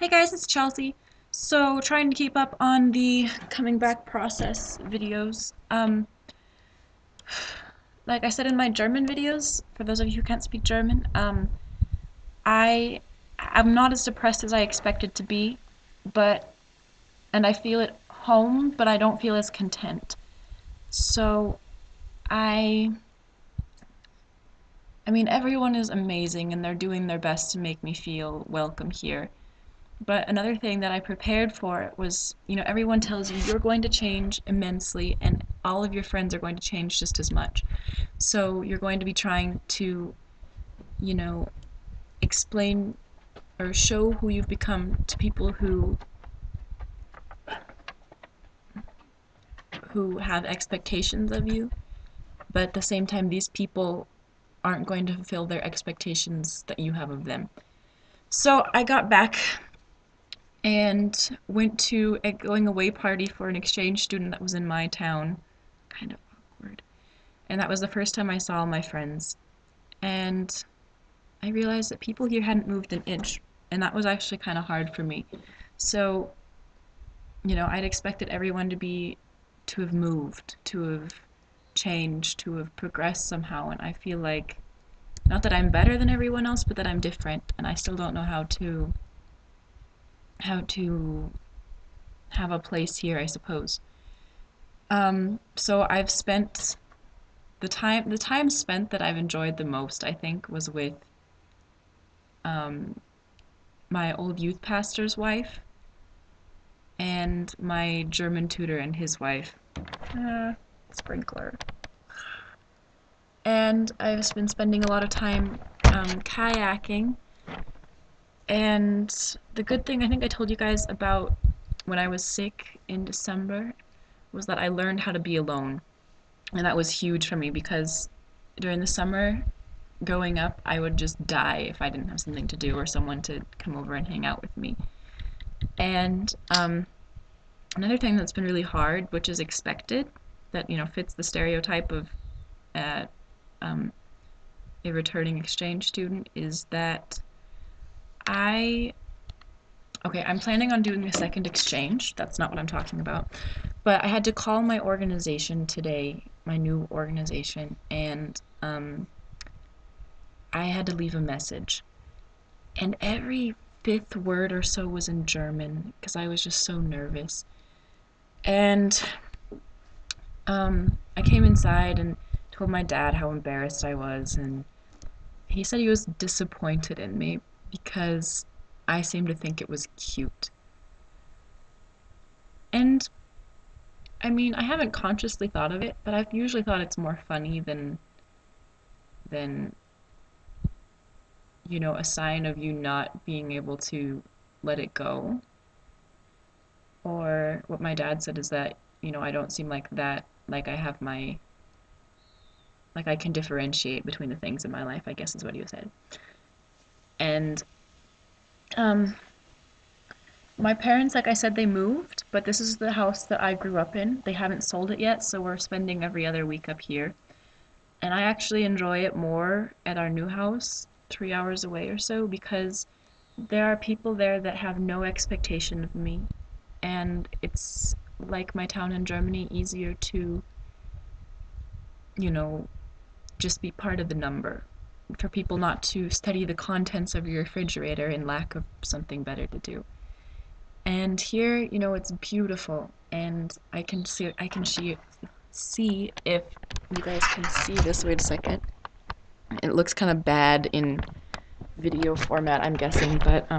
Hey guys, it's Chelsea. So, trying to keep up on the coming back process videos. Like I said in my German videos, for those of you who can't speak German, I I'm not as depressed as I expected to be, but and I feel at home, but I don't feel as content. So, I I mean everyone is amazing and they're doing their best to make me feel welcome here. But another thing that I prepared for was, everyone tells you you're going to change immensely and all of your friends are going to change just as much. So you're going to be trying to, you know, explain or show who you've become to people who have expectations of you, but at the same time these people aren't going to fulfill their expectations that you have of them. So I got back and went to a going away party for an exchange student that was in my town. Kind of awkward. And that was the first time I saw all my friends. And I realized that people here hadn't moved an inch, and that was actually kind of hard for me. So, I'd expected everyone to have moved, to have changed, to have progressed somehow, and I feel like not that I'm better than everyone else, but that I'm different, and I still don't know how to have a place here, I suppose. So I've spent the time spent that I've enjoyed the most, I think, was with um, my old youth pastor's wife and my German tutor and his wife. Sprinkler. And I've been spending a lot of time kayaking. And the good thing I think I told you guys about when I was sick in December was that I learned how to be alone. And that was huge for me because during the summer growing up, I would just die if I didn't have something to do or someone to come over and hang out with me. And another thing that's been really hard, which is expected, that fits the stereotype of uh, um, a returning exchange student, is that I okay, I'm planning on doing a second exchange. That's not what I'm talking about. But I had to call my organization today, my new organization, and I had to leave a message. And every fifth word or so was in German because I was just so nervous. And I came inside and told my dad how embarrassed I was, and he said he was disappointed in me because I seemed to think it was cute. And I mean, I haven't consciously thought of it, but I've usually thought it's more funny than a sign of you not being able to let it go. Or what my dad said is that, I don't seem like that, like I have like I can differentiate between the things in my life, I guess is what he said. And um, my parents, like I said, they moved, but this is the house that I grew up in. They haven't sold it yet, so we're spending every other week up here. And I actually enjoy it more at our new house, 3 hours away or so, because there are people there that have no expectation of me. And it's like my town in Germany, easier to, you know, just be part of the number. For people not to study the contents of your refrigerator in lack of something better to do. And here, it's beautiful, and I can see if you guys can see this. Wait a second. It looks kind of bad in video format, I'm guessing, but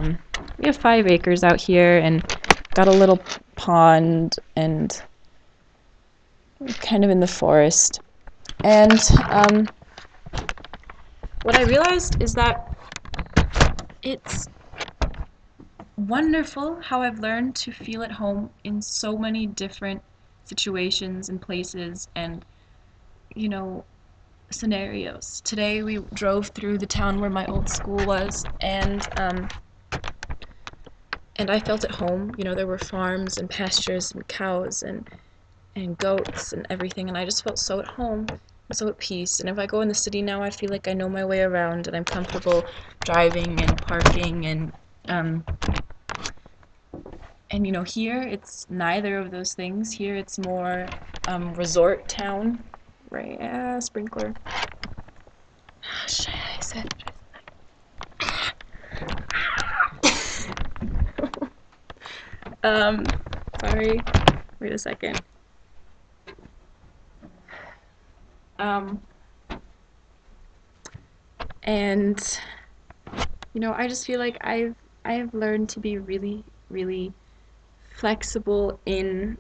we have 5 acres out here, and got a little pond, and kind of in the forest. And what I realized is that it's wonderful how I've learned to feel at home in so many different situations and places and, you know, scenarios. Today we drove through the town where my old school was, and I felt at home. There were farms and pastures and cows and goats and everything, and I just felt so at home, so at peace. And if I go in the city now, I feel like I know my way around and I'm comfortable driving and parking and And here it's neither of those things. Here it's more resort town. Right, sprinkler. Scheiße. um, sorry. Wait a second. Um, and I just feel like I've learned to be really, really flexible in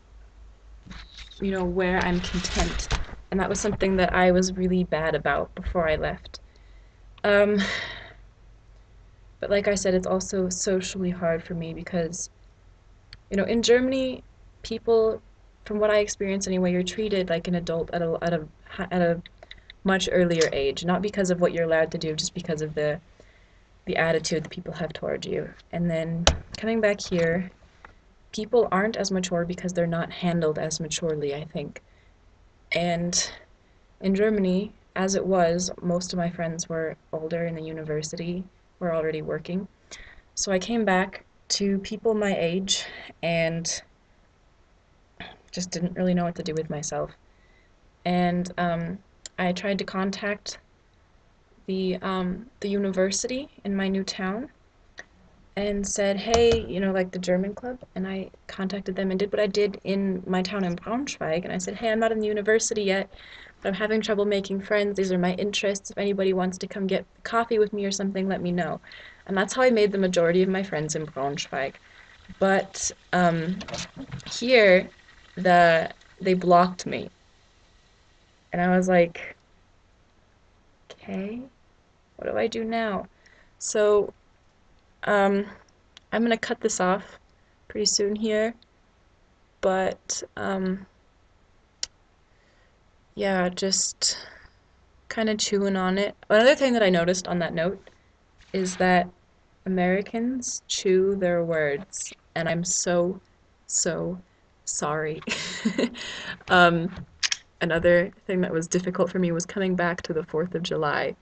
where I'm content. And that was something that I was really bad about before I left. But like I said, it's also socially hard for me because, in Germany, people, from what I experienced anyway, you're treated like an adult at a much earlier age, not because of what you're allowed to do, just because of the attitude that people have toward you. And then coming back here, people aren't as mature because they're not handled as maturely, I think. And in Germany, as it was, most of my friends were older in the university, were already working. So I came back to people my age and just didn't really know what to do with myself. And I tried to contact the university in my new town and said, hey, like the German club, and I contacted them and did what I did in my town in Braunschweig, and I said, hey, I'm not in the university yet, but I'm having trouble making friends. These are my interests. If anybody wants to come get coffee with me or something, let me know. And that's how I made the majority of my friends in Braunschweig. But here, they blocked me, and I was like, okay, what do I do now? So I'm gonna cut this off pretty soon here, but yeah, just kind of chewing on it. Another thing that I noticed on that note is that Americans chew their words, and I'm so, so sorry. um, Another thing that was difficult for me was coming back to the 4th of July,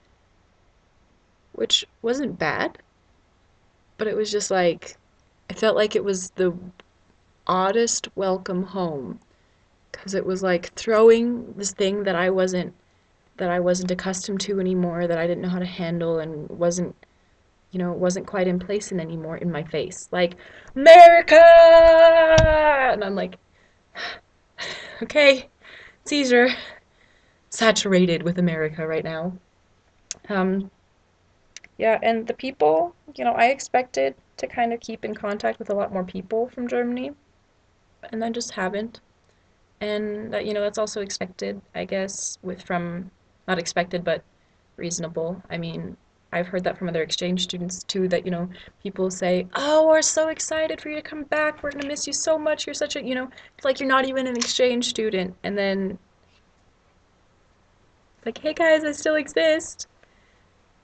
which wasn't bad, but it was just like, I felt like it was the oddest welcome home because it was like throwing this thing that I wasn't accustomed to anymore, that I didn't know how to handle and wasn't quite in place anymore in my face. Like, America! And I'm like, okay, Caesar, saturated with America right now. Um, yeah, and the people, I expected to kind of keep in contact with a lot more people from Germany, and I just haven't. And that's also expected, I guess, not expected, but reasonable. I mean, I've heard that from other exchange students too, that, people say, oh, we're so excited for you to come back. We're going to miss you so much. You're such a, it's like you're not even an exchange student. And then it's like, hey guys, I still exist.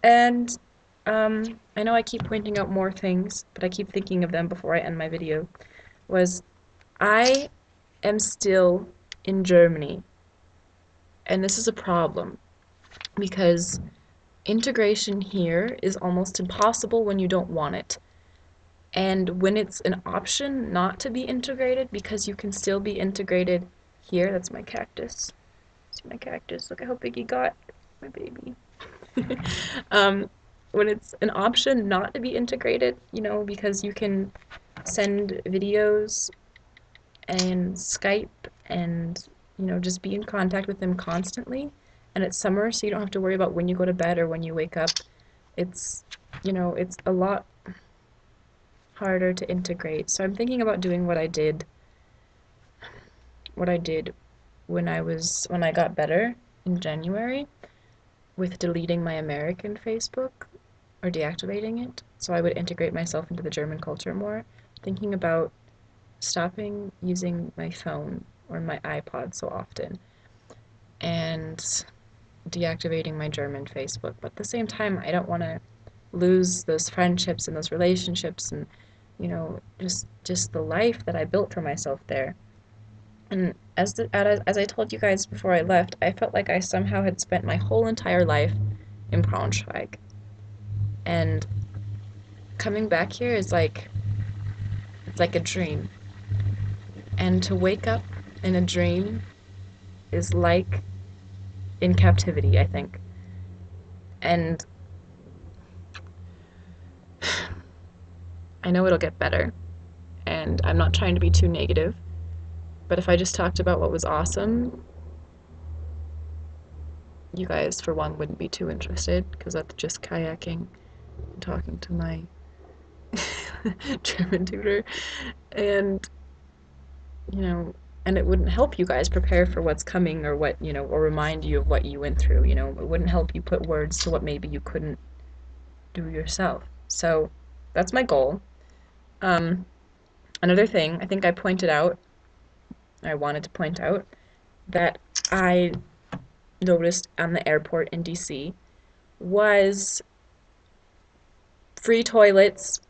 And I know I keep pointing out more things, but I keep thinking of them before I end my video, was I am still in Germany. And this is a problem because integration here is almost impossible when you don't want it. And when it's an option not to be integrated, because you can still be integrated here, that's my cactus. See my cactus? Look at how big he got, my baby. um, when it's an option not to be integrated, because you can send videos and Skype and, just be in contact with them constantly. And it's summer, so you don't have to worry about when you go to bed or when you wake up. It's, it's a lot harder to integrate. So I'm thinking about doing what I did when I got better in January, with deleting my American Facebook or deactivating it, so I would integrate myself into the German culture more. Thinking about stopping using my phone or my iPod so often and deactivating my German Facebook. But at the same time, I don't want to lose those friendships and those relationships and just the life that I built for myself there. And as I told you guys before I left, I felt like I somehow had spent my whole entire life in Braunschweig. And coming back here is like, it's like a dream. And to wake up in a dream is like in captivity, I think. And I know it'll get better. And I'm not trying to be too negative, but if I just talked about what was awesome, you guys, for one, wouldn't be too interested because that's just kayaking and talking to my German tutor. And, you know, and it wouldn't help you guys prepare for what's coming or what, or remind you of what you went through. It wouldn't help you put words to what maybe you couldn't do yourself. So that's my goal. Um, Another thing I think I wanted to point out, that I noticed on the airport in DC was free toilets.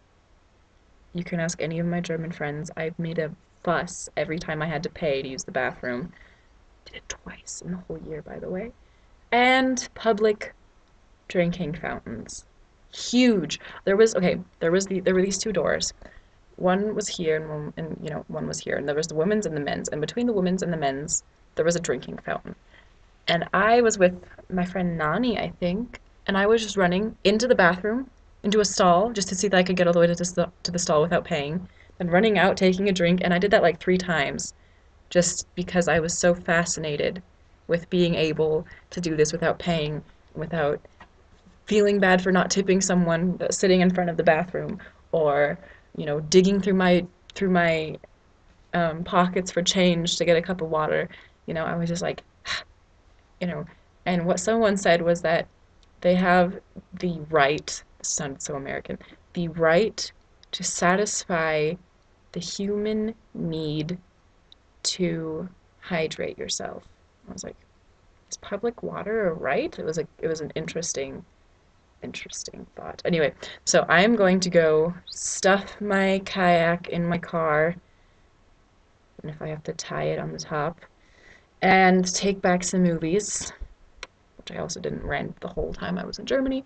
You can ask any of my German friends. I've made a fuss every time I had to pay to use the bathroom. Did it twice in the whole year, by the way. And public drinking fountains. Huge. There were these two doors. One was here one was here, and there was the women's and the men's. And between the women's and the men's, there was a drinking fountain. And I was with my friend Nani, I think, and I was just running into the bathroom, into a stall, just to see that I could get all the way to the stall without paying, and running out, taking a drink, and I did that like 3 times, just because I was so fascinated with being able to do this without paying, without feeling bad for not tipping someone sitting in front of the bathroom, or digging through my pockets for change to get a cup of water. I was just like, you know, and what someone said was that they have the right, this sounded so American, the right to satisfy the human need to hydrate yourself. I was like, is public water a right? It was an interesting thought. Anyway, so I'm going to go stuff my kayak in my car, and if I have to tie it on the top, and take back some movies, which I also didn't rent the whole time I was in Germany,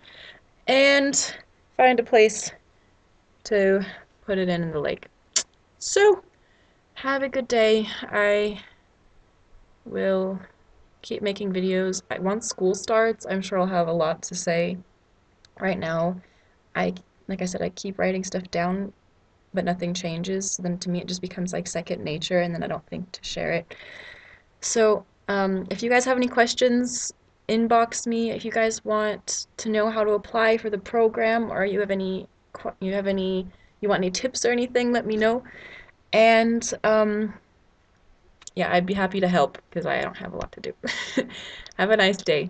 and find a place to put it in the lake. So, have a good day. I will keep making videos. Once school starts, I'm sure I'll have a lot to say. Right now, I, like I said, I keep writing stuff down, but nothing changes. Then to me, it just becomes like second nature, and then I don't think to share it. So, if you guys have any questions, inbox me. If you guys want to know how to apply for the program, or you want any tips or anything, let me know. And yeah, I'd be happy to help because I don't have a lot to do. Have a nice day.